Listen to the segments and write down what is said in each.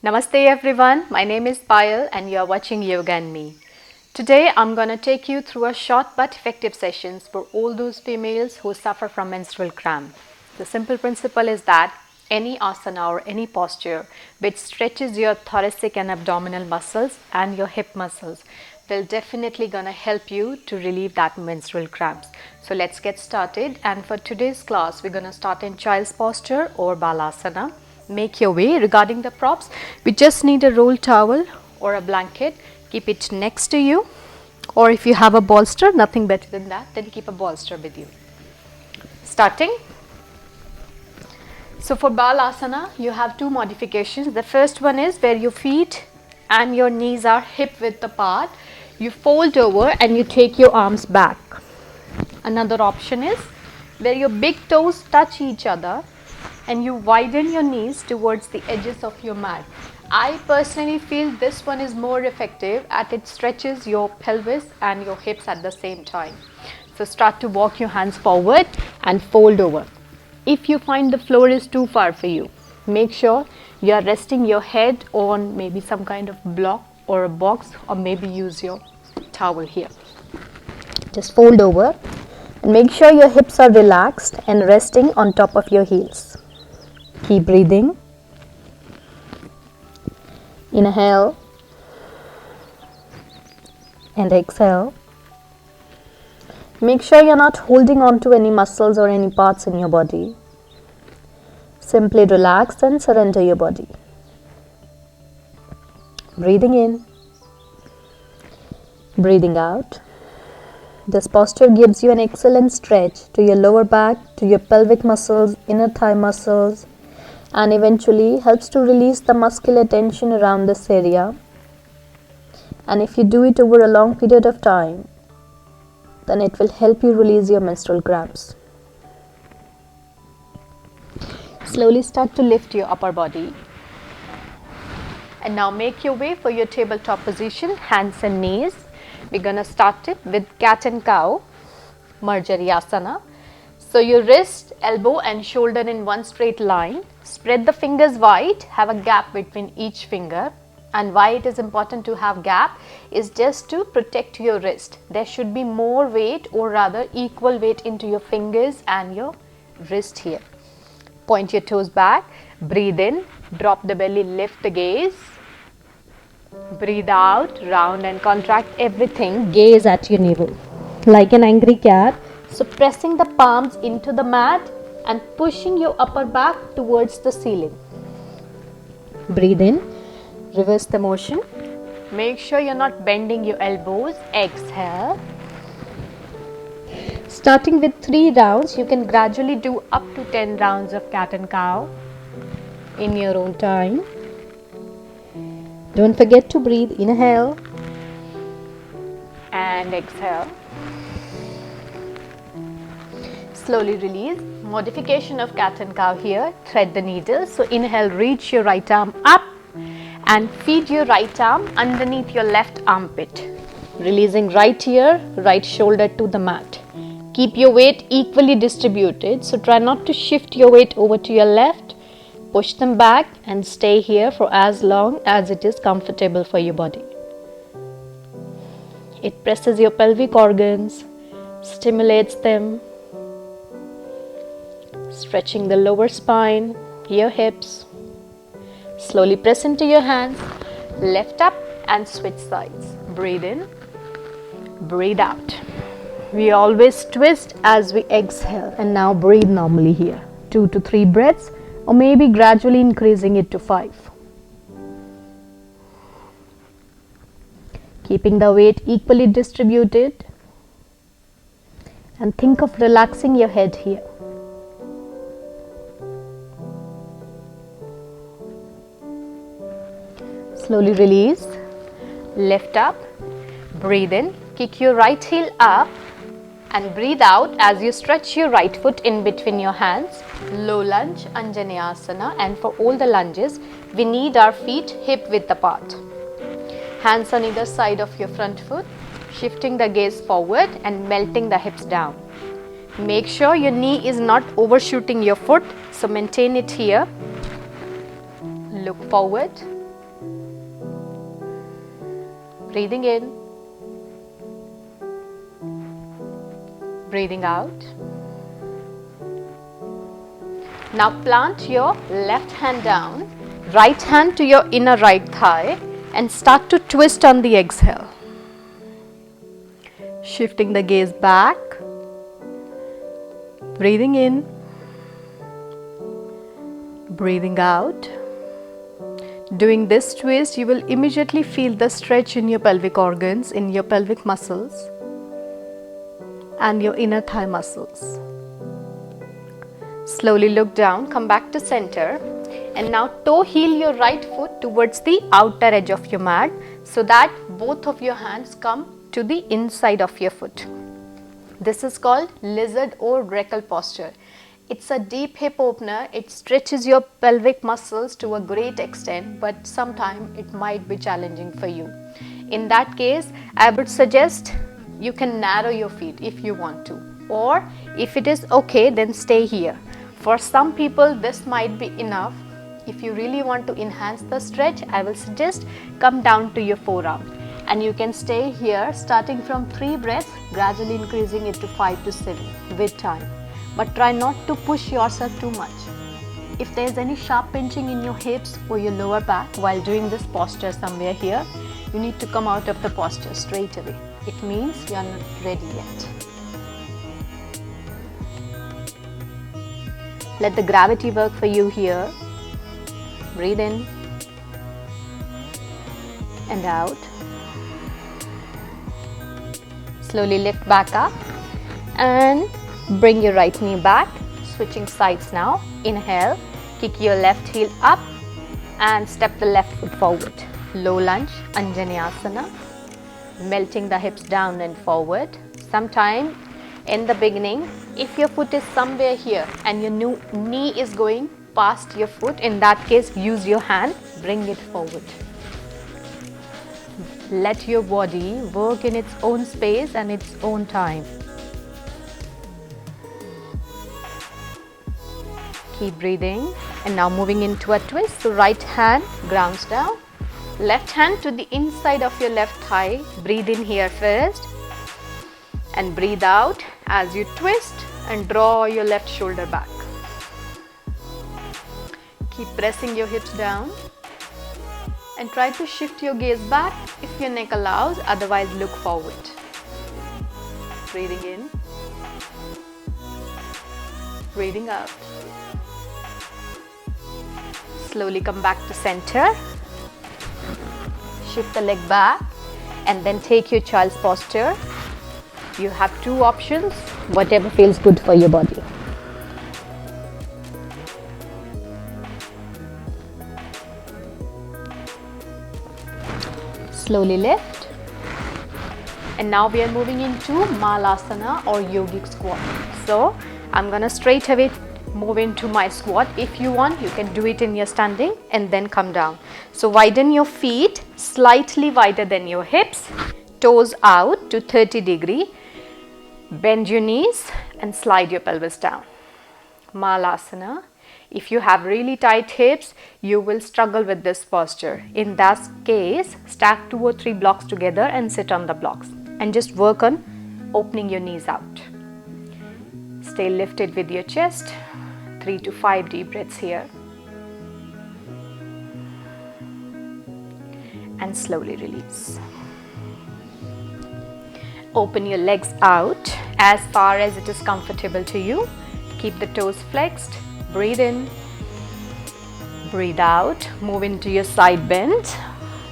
Namaste everyone, my name is Payal and you are watching Yoga and Me. Today I'm going to take you through a short but effective sessions for all those females who suffer from menstrual cramp. The simple principle is that any asana or any posture which stretches your thoracic and abdominal muscles and your hip muscles will definitely going to help you to relieve that menstrual cramps. So let's get started, and for today's class we're going to start in child's posture or Balasana. Make your way. Regarding the props, we just need a roll towel or a blanket. Keep it next to you, or if you have a bolster, nothing better than that, then keep a bolster with you. Starting. So for Balasana, you have two modifications. The first one is where your feet and your knees are hip width apart. You fold over and you take your arms back. Another option is where your big toes touch each other and you widen your knees towards the edges of your mat. I personally feel this one is more effective as it stretches your pelvis and your hips at the same time. So start to walk your hands forward and fold over. If you find the floor is too far for you, make sure you are resting your head on maybe some kind of block or a box, or maybe use your towel here. Just fold over and make sure your hips are relaxed and resting on top of your heels. Keep breathing. Inhale and exhale. Make sure you're not holding on to any muscles or any parts in your body. Simply relax and surrender your body. Breathing in. Breathing out. This posture gives you an excellent stretch to your lower back, to your pelvic muscles, inner thigh muscles, and eventually helps to release the muscular tension around this area. And if you do it over a long period of time, then it will help you release your menstrual cramps. Slowly start to lift your upper body. And now make your way for your tabletop position, hands and knees. We're going to start it with cat and cow, Asana. So your wrist, elbow and shoulder in one straight line. Spread the fingers wide, have a gap between each finger. And why it is important to have gap is just to protect your wrist. There should be more weight, or rather equal weight, into your fingers and your wrist here. Point your toes back, breathe in, drop the belly, lift the gaze. Breathe out, round and contract everything, gaze at your navel. Like an angry cat. So pressing the palms into the mat and pushing your upper back towards the ceiling. Breathe in, reverse the motion. Make sure you're not bending your elbows. Exhale. Starting with 3 rounds, you can gradually do up to 10 rounds of cat and cow in your own time. Don't forget to breathe. Inhale and exhale. Slowly release. Modification of cat and cow here. Thread the needle. So inhale, reach your right arm up and feed your right arm underneath your left armpit. Releasing right ear, right shoulder to the mat. Keep your weight equally distributed. So try not to shift your weight over to your left. Push them back and stay here for as long as it is comfortable for your body. It presses your pelvic organs, stimulates them. Stretching the lower spine, your hips. Slowly press into your hands, lift up and switch sides. Breathe in, breathe out. We always twist as we exhale, and now breathe normally here. 2 to 3 breaths, or maybe gradually increasing it to 5. Keeping the weight equally distributed, and think of relaxing your head here. Slowly release, lift up, breathe in, kick your right heel up and breathe out as you stretch your right foot in between your hands. Low lunge Anjanasana, and for all the lunges, we need our feet hip width apart. Hands on either side of your front foot, shifting the gaze forward and melting the hips down. Make sure your knee is not overshooting your foot, so maintain it here. Look forward, Breathing in, breathing out. Now plant your left hand down, right hand to your inner right thigh and start to twist on the exhale. Shifting the gaze back, breathing in, breathing out. Doing this twist, you will immediately feel the stretch in your pelvic organs, in your pelvic muscles and your inner thigh muscles. Slowly look down, come back to center and now toe heel your right foot towards the outer edge of your mat so that both of your hands come to the inside of your foot. This is called lizard or Wrinkle posture. It's a deep hip opener. It stretches your pelvic muscles to a great extent, but sometimes it might be challenging for you. In that case, I would suggest you can narrow your feet if you want to, or if it is okay, then stay here. For some people, this might be enough. If you really want to enhance the stretch, I will suggest come down to your forearm. And you can stay here starting from 3 breaths, gradually increasing it to 5 to 7 with time. But try not to push yourself too much. If there is any sharp pinching in your hips or your lower back while doing this posture somewhere here, you need to come out of the posture straight away. It means you are not ready yet. Let the gravity work for you here. Breathe in and out. Slowly lift back up and bring your right knee back, switching sides now. Inhale, kick your left heel up and step the left foot forward. Low lunge, Anjanasana, melting the hips down and forward. Sometime in the beginning, if your foot is somewhere here and your knee is going past your foot, in that case, use your hand, bring it forward. Let your body work in its own space and its own time. Keep breathing and now moving into a twist. So right hand grounds down, left hand to the inside of your left thigh. Breathe in here first and breathe out as you twist and draw your left shoulder back. Keep pressing your hips down and try to shift your gaze back if your neck allows, otherwise look forward. Breathing in, breathing out. Slowly come back to center. Shift the leg back and then take your child's posture. You have 2 options, whatever feels good for your body. Slowly lift. And now we are moving into Malasana or yogic squat. So I'm gonna straight away move into my squat. If you want, you can do it in your standing and then come down. So widen your feet slightly wider than your hips, toes out to 30 degree. Bend your knees and slide your pelvis down. Malasana. If you have really tight hips, you will struggle with this posture. In that case, stack 2 or 3 blocks together and sit on the blocks and just work on opening your knees out. Stay lifted with your chest. 3 to 5 deep breaths here. And slowly release. Open your legs out as far as it is comfortable to you. Keep the toes flexed. Breathe in, breathe out, move into your side bend.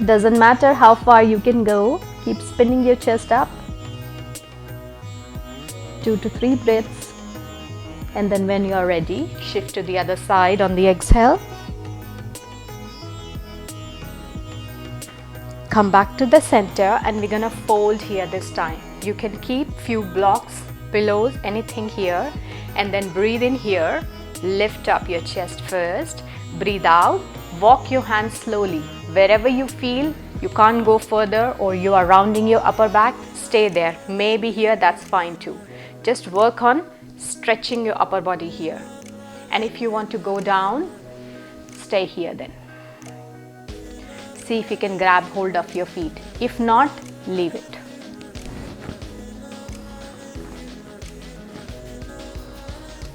Doesn't matter how far you can go, keep spinning your chest up. 2 to 3 breaths. And then when you are ready, shift to the other side on the exhale. Come back to the center and we're gonna fold here this time. You can keep few blocks, pillows, anything here, and then breathe in here. Lift up your chest first, breathe out, walk your hands slowly. Wherever you feel you can't go further or you are rounding your upper back, stay there. Maybe here, that's fine too. Just work on stretching your upper body here. And if you want to go down, stay here then. See if you can grab hold of your feet. If not, leave it.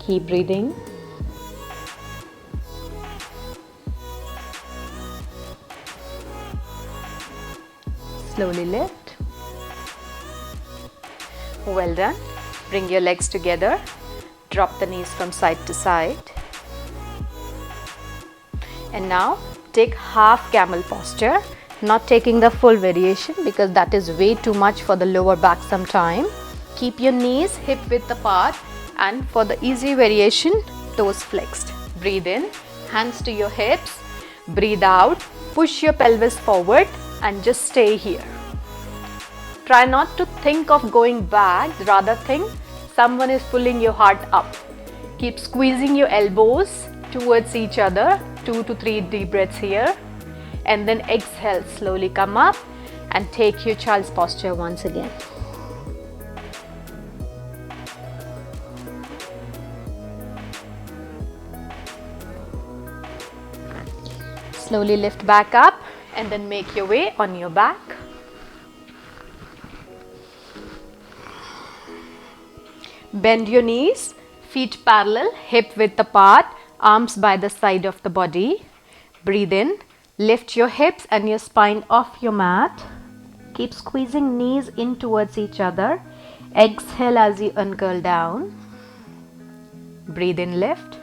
Keep breathing. Slowly lift. Well done. Bring your legs together. Drop the knees from side to side. And now take half camel posture, not taking the full variation because that is way too much for the lower back sometime. Keep your knees hip width apart, and for the easy variation, toes flexed. Breathe in, hands to your hips. Breathe out, push your pelvis forward and just stay here. Try not to think of going back, rather think someone is pulling your heart up. Keep squeezing your elbows towards each other. 2 to 3 deep breaths here. And then exhale, slowly come up and take your child's posture once again. Slowly lift back up and then make your way on your back. Bend your knees, feet parallel, hip width apart, arms by the side of the body. Breathe in, lift your hips and your spine off your mat. Keep squeezing knees in towards each other. Exhale as you uncurl down. Breathe in, lift.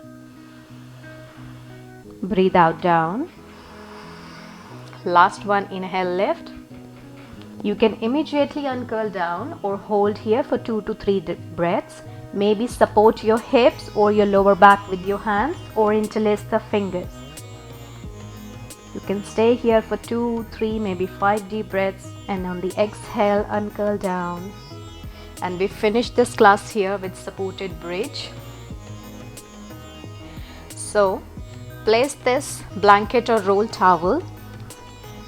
Breathe out, down. Last one, inhale, lift. You can immediately uncurl down or hold here for 2 to 3 breaths. Maybe support your hips or your lower back with your hands or interlace the fingers. You can stay here for 2, 3, maybe 5 deep breaths, and on the exhale, uncurl down. And we finish this class here with supported bridge. So, place this blanket or roll towel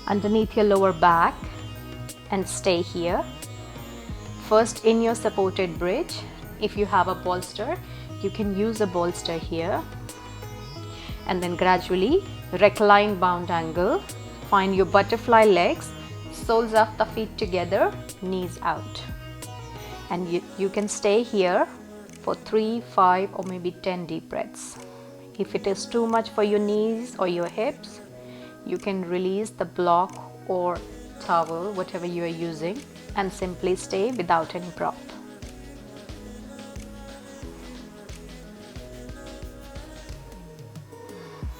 underneath your lower back and stay here. First in your supported bridge. If you have a bolster, you can use a bolster here. And then gradually recline bound angle. Find your butterfly legs, soles of the feet together, knees out. And you can stay here for 3, 5 or maybe 10 deep breaths. If it is too much for your knees or your hips, you can release the block or towel, whatever you are using, and simply stay without any prop.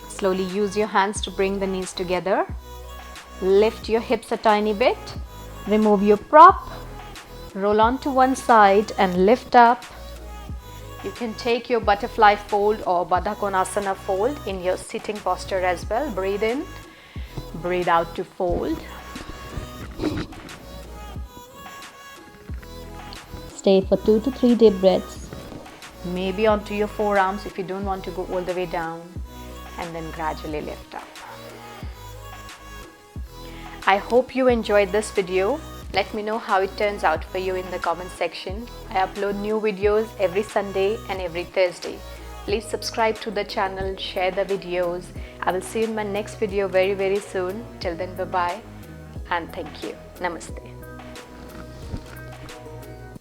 Slowly use your hands to bring the knees together. Lift your hips a tiny bit. Remove your prop. Roll on to one side and lift up. You can take your butterfly fold or Baddha Konasana fold in your sitting posture as well. Breathe in. Breathe out to fold. Stay for 2 to 3 deep breaths. Maybe onto your forearms if you don't want to go all the way down. And then gradually lift up. I hope you enjoyed this video. Let me know how it turns out for you in the comment section. I upload new videos every Sunday and every Thursday. Please subscribe to the channel, share the videos. I will see you in my next video very soon. Till then, bye bye and thank you. Namaste.